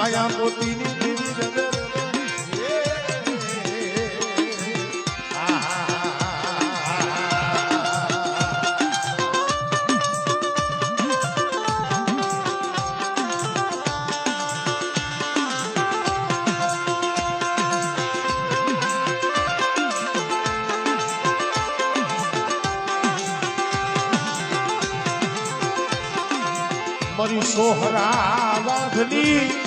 સાયા પોતીની દેવી રવે મારી સોહરા વાઘની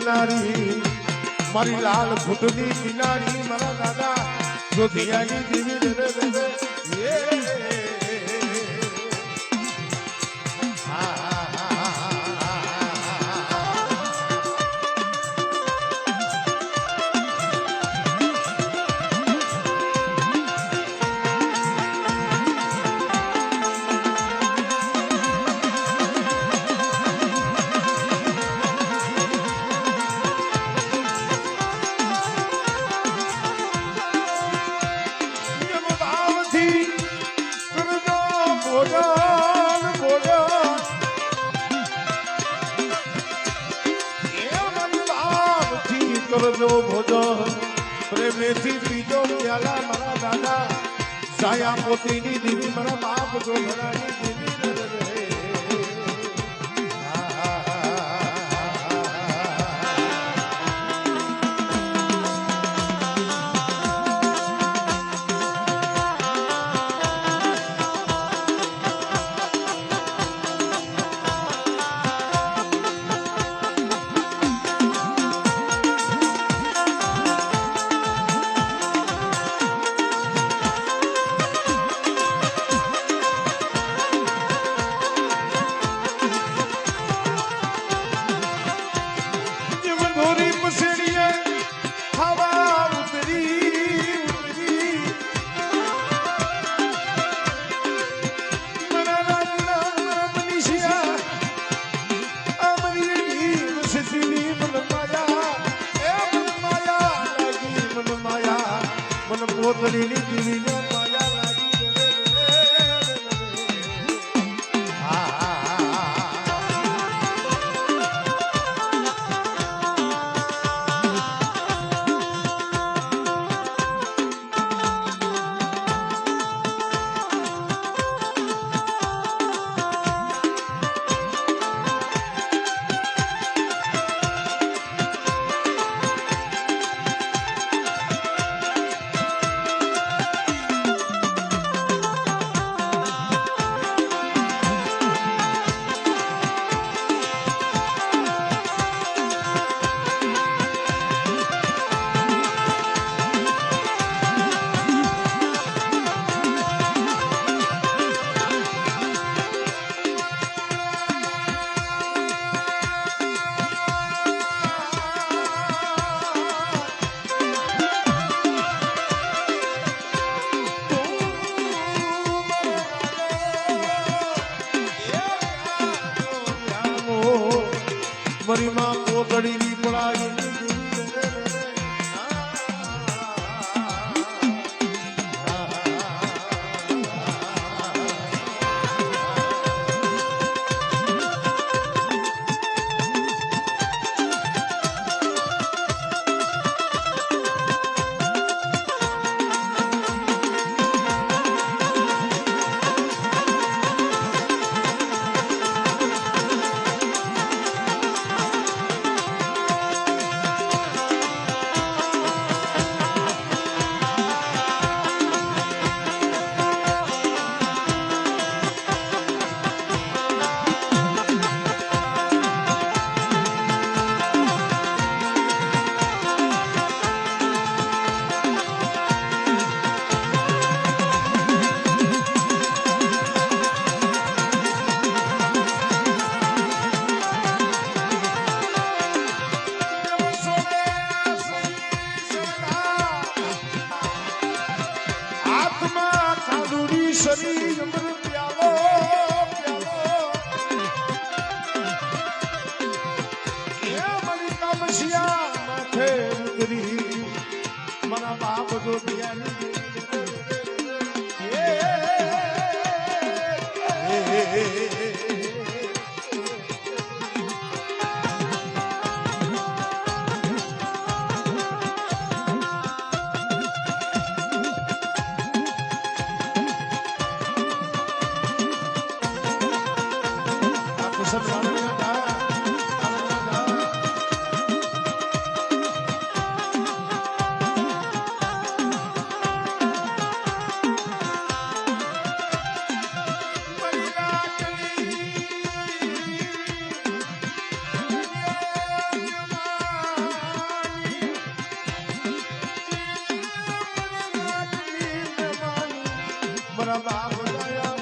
નારી મારી લાલ ફૂટની કિનારી મારા દાદા જોધિયાની દેવી કરજો ભોજન પ્રેમેથી પીજો પ્યાલા મારા દાદા સાયા પોતીની દેવી મારા બાપ જોગરાની દેવી પોતડીની દીવીને માયા લાગી મારી માં પોતડીની પડાઈ મારા બાપ દયા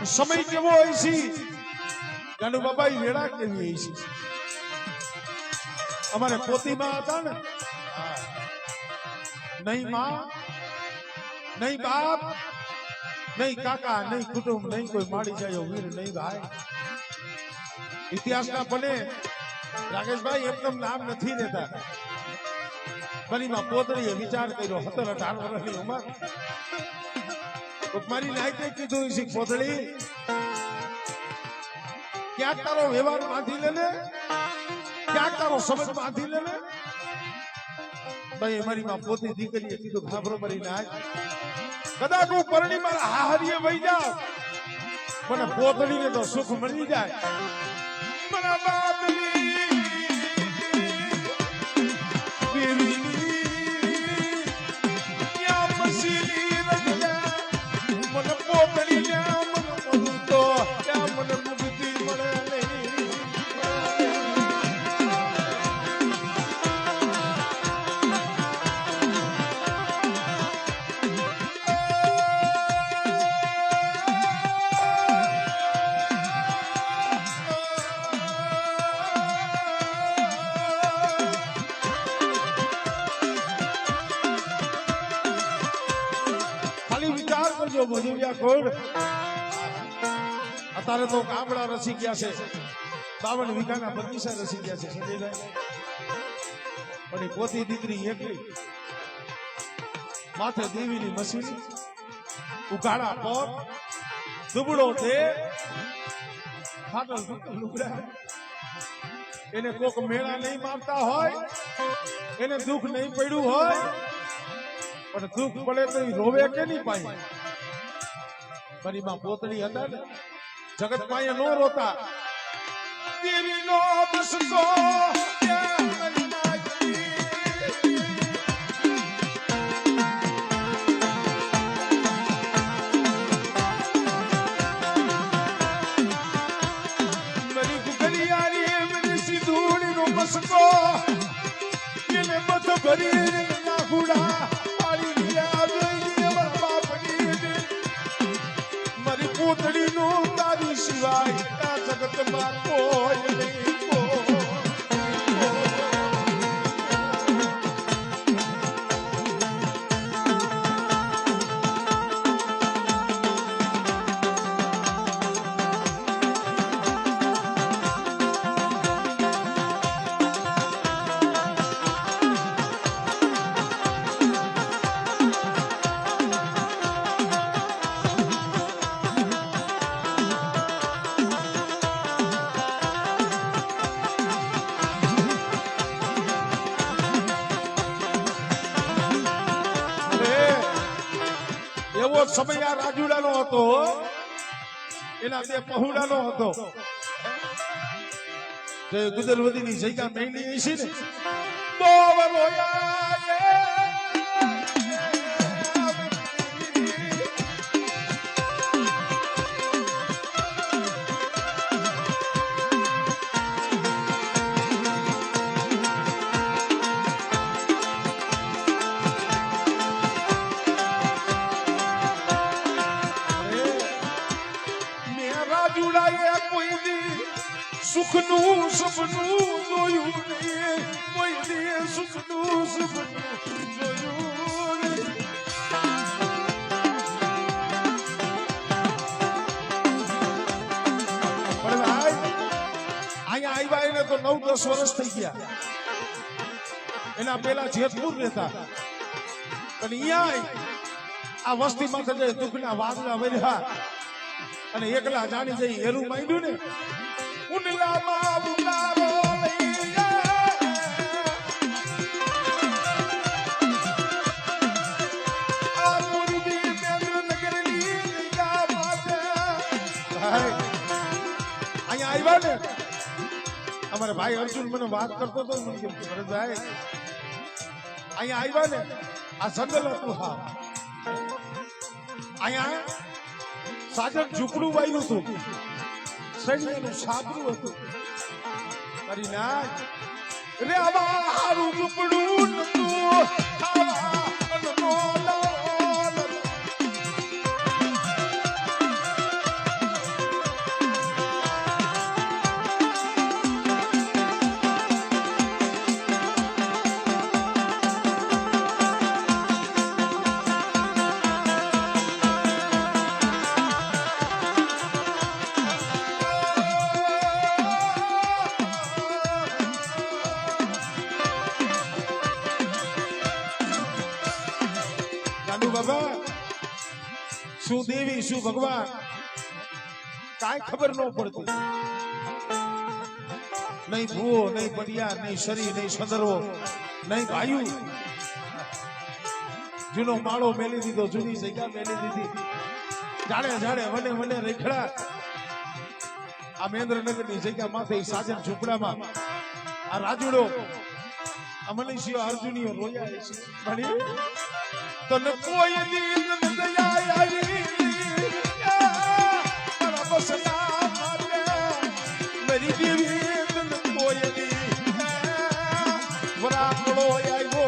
સમય કેવો હોય છે ગાંડુ બાબા વેળા કેવી હોય છે અમારે પોતીમાં હતા ને નહીં માં નહીં બાપ નહીં કાકા નહીં કુટુંબ નહીં કોઈ માડી જાય વીર નહીં ભાઈ ઇતિહાસના બને રાકેશભાઈ એકદમ નામ નથી રહેતા ફરીમાં પોતરીએ વિચાર કર્યો 17-18 વર્ષની ઉંમર મારી નાયકે કીધું છે પોતળી ક્યાંક તારો વ્યવહાર બાંધી લે ને ક્યાંક તારો સમજ બાંધી લે ને ભાઈ મારી માં પોતી દીકરીએ કીધું ખાબરો મારી નાય કદાચ હું પરણી મારા હાહરીએ વહી જાઉં મને પોતળીને તો સુખ મળી જાય મારા બાપની અત્યારે તો ગામડા રસી ગયા છે 52 વીઘાના બગીચા રસી ગયા છે સંજયભાઈ પણ પોતી દીકરી એકલી માથે દેવીની મસીન ઉઘાડા પર દુબળો તે ફાટલ લુગડા એને કોક મેળા નહીં મારતા હોય એને દુઃખ નહીં પડ્યું હોય પણ દુઃખ પડે તો રોવે કે નહીં પાય મારી માં પોતળી હતા ને જગત પાયે નો રોતા દેવી નો બસકો મારી ગુગલિયારી મને સીધુડી નો બસકો એને મત ભરી નાખુડા પોતળી નો તારી સિવાય આ જગતમાં કોઈ નહીં સમય આ રાજુડાનો હતો, એના બે પહોળાનો હતો. તે ગુદરવદીની જગ્યા મેલી છે ને તો સુખનું સપનું જોયું નહીં, કોઈ દે સુખનું સપનું જોયું નહીં. પણ ભાઈ અહીંયા આવ્યા એને તો 9-10 વર્ષ થઈ ગયા. એના પેલા જેતપુર રહેતા, અને અહીંયા આ વસ્તીમાં તો દુઃખના વાદળા વર્યા અને એકલા જાણી જઈ એરું માંડ્યું ને ઉનલામાં ઉતારો લઈએ આ મુરબી મેંદનગરની લીલા માથે. અહીંયા આવ્યા ને અમારા ભાઈ અર્જુન મને વાત કરતો હતો, મને કેમ ભરતભાઈ અહીંયા આવ્યા ને આ જંગલ હતું. હા અહીંયા સાજન ઝૂંપડું વાયરું હતું, સૈન્યનું સાબરું હતું. તારી નાચ રે આવા હારું ઝૂંપડું નતું, ખાવા અન્નનો લાલ. બાબા શું દેવી શું ભગવાન કાંઈ ખબર ન પડતી. નહીં ભૂવો, નહીં બડિયા, નહીં શરી, નહીં સદરવો, નહીં ભાયું. જૂનો માળો મેલી દીધો, જૂની જગ્યા મેલી દીધી. જાડે જાડે વને વને રેખડા આ મહેન્દ્રનગરની જગ્યા માથે સાજન ઝૂંપડામાં આ રાજુડો આ મનીષીઓ અર્જુનીઓ રોયા છે. ભણી તને કોઈ દીન દયા આવી મારા બસના માટે મારી દેવી તને કોઈ દી વરાપડો આવ્યો.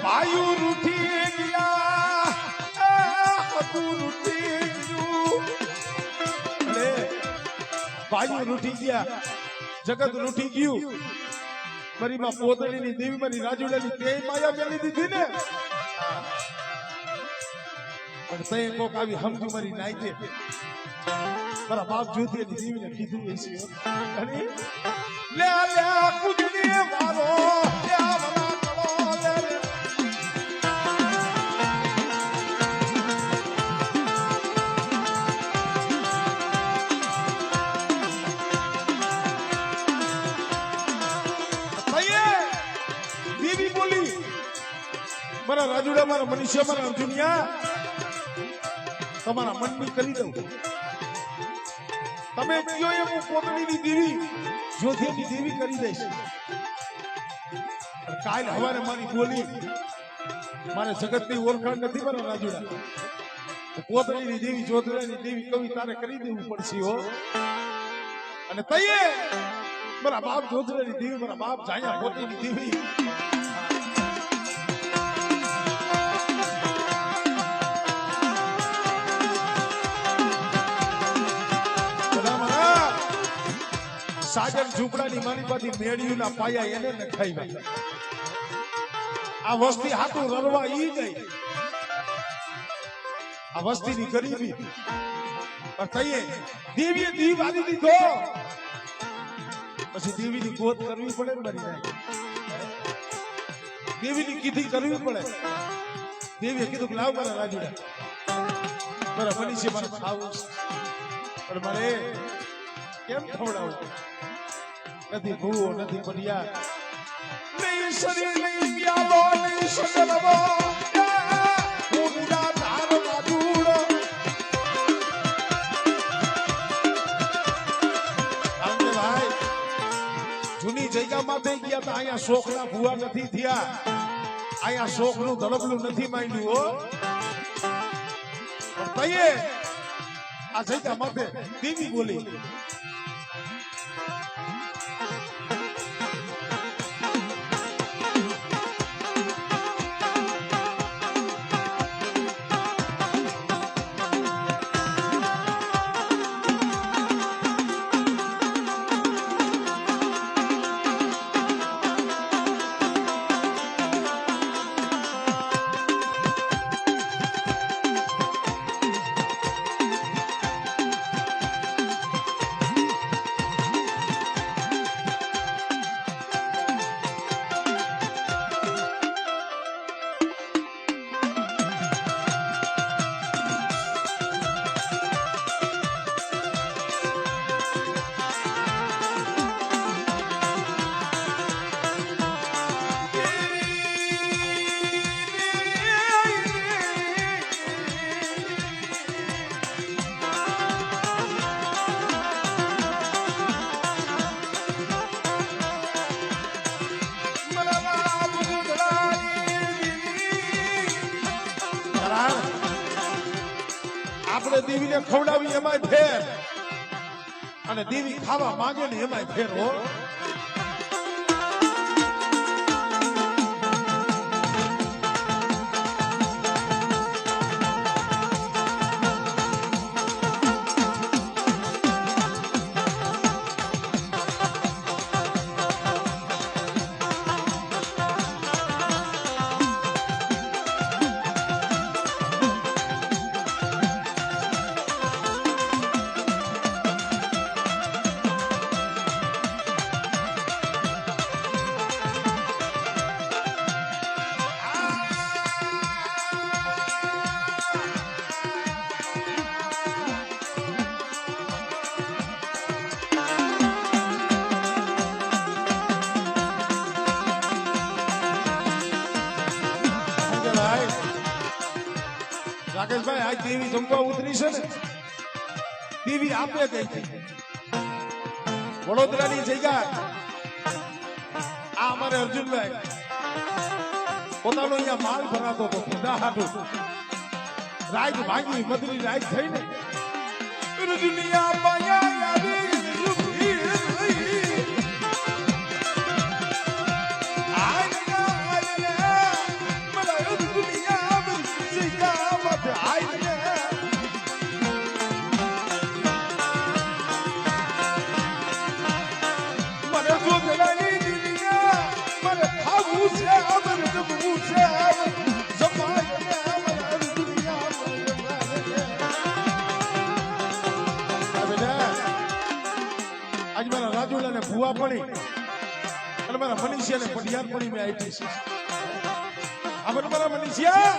ભાઈ રૂઠી ગયા, રૂઠી ગયું. ભાઈ રૂઠી ગયા, જગત રૂઠી ગયું. મારી માં પોતળીની દેવી મારી રાજુડાની તે માયા મેલી દીધી ને, પણ તે કોક આવી સમજુ મારી નાઈ દે. મારા બાપ જોતી એની દેવીને કીધું હશે લે લે કુજની મારો મારા રાજુડા મારા મનુષ્ય મારા અર્જુનિયા તમારા મનની કરી દઉં. તમે કયો એમ હું પોતળીની દેવી જ્યોતિની દેવી કરી દઈશ. કાલ હવારે મારી બોલી મારે જગતની ઓળખાણ નથી મારા રાજુડા. પોતળીની દેવી જ્યોતિની દેવી કવિ તારે કરી દેવું પડશે હો. અને તઈએ મારા બાપ જ્યોતિની દેવી મારા બાપ જાયા પોતળીની દેવી સાજન ઝૂંપડાની માલિપાથી મેળીઓના પાયા એને નખાવ્યા. આ વસ્તી હાથું રરવા ઈ ગઈ. આ વસ્તીની ગરીબી પણ તઈએ દેવીએ દીવ આલી દીધો. પછી દેવીની ગોત કરવી પડે ને મારી નાય. દેવીની કીધી કરવી પડે. દેવીએ કીધું કે લાવ મારા રાજુડા મારા બની છે મારે ખાવું પણ મારે કેમ ખવડાવું? નથી ભૂવો નથી બનિયા નહીં શરીર નહીં પ્યાલો નહીં સગલવો ઊંડા ધારમાં ધૂળો. ભાઈ જૂની જગ્યામાં થઈ ગયા તો અહીંયા શોખના ભૂવા નથી થયા. અહીંયા શોખનું ધડબલું નથી માંડ્યું હો. તઈએ આ જગ્યા માથે દેવી બોલી. આપણે દેવીને ખવડાવી એમાંય ફેર અને દેવી ખાવા માંગે ને એમાંય ફેર હો. રાકેશભાઈ આજ દેવી જમવા ઉતરી છે ને દેવી આપે ગઈ હતી વડોદરાની જગ્યા. આ અમારે અર્જુનભાઈ પોતાનો અહીંયા માલ ભરાતો હતો ખુદા હાટું રાજ ભાગી મધરી રાજ થઈ ને દુનિયા પાયા આવી આજ મારા રાજુલાને ભૂવા પડી અને મારા મનીષિયાને પટિયાર પડી મેં આપી છે. આપણે મારા મનીષિયા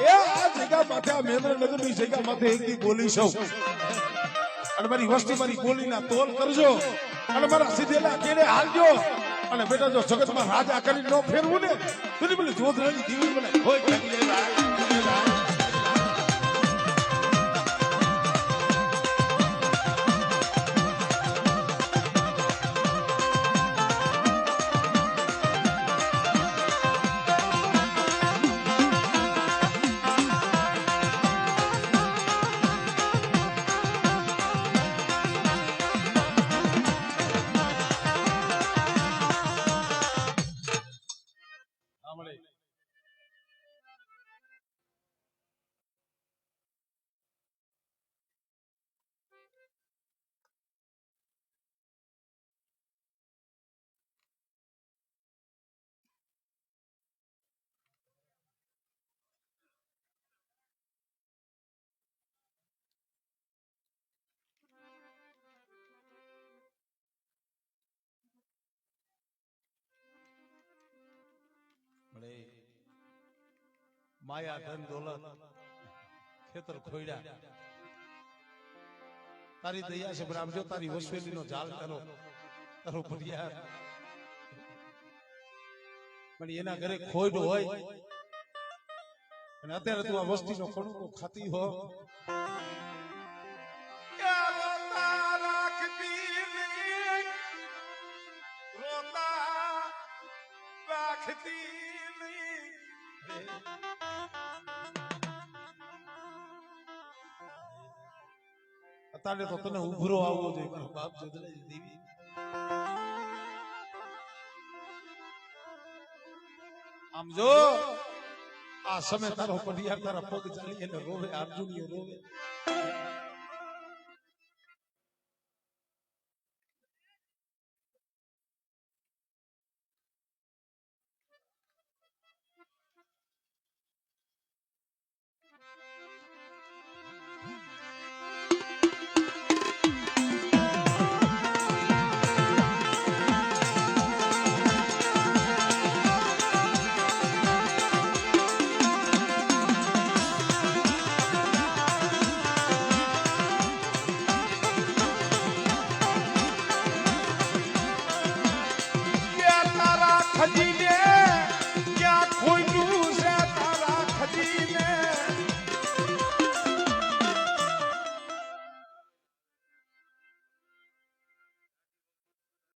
એ આ જગ્યા માથે આ મહેન્દ્રનગરની જગ્યા માથે એક દી બોલી સૌ અને મારી વસ્તી મારી બોલીના તોલ કરજો અને મારા સીધેલા કેડે હાલજો અને બેટા જો જગતમાં રાજા કરી ન ફેરવું ને તો પેલી જોધરાની દીવી મને હોય લાગી જાય. માયા ધન દોલત ખેતર ખોયડા તારી દયા છે બરાબર જો તારી વસવેલી નો જાલ કરો તારો ભરિયાર પણ એના ઘરે ખોડ હોય અને અત્યારે તું આ વસ્તીનો કણુકો ખાતી હો અત્યારે તો તને ઉભરો આવવો જોઈએ મારો બાપ જોડે દેવી આમ જો આ સમય તારો પડિયા તારા પગ ચાલી એટલે રોવે અર્જુનીય રોવે ખજીને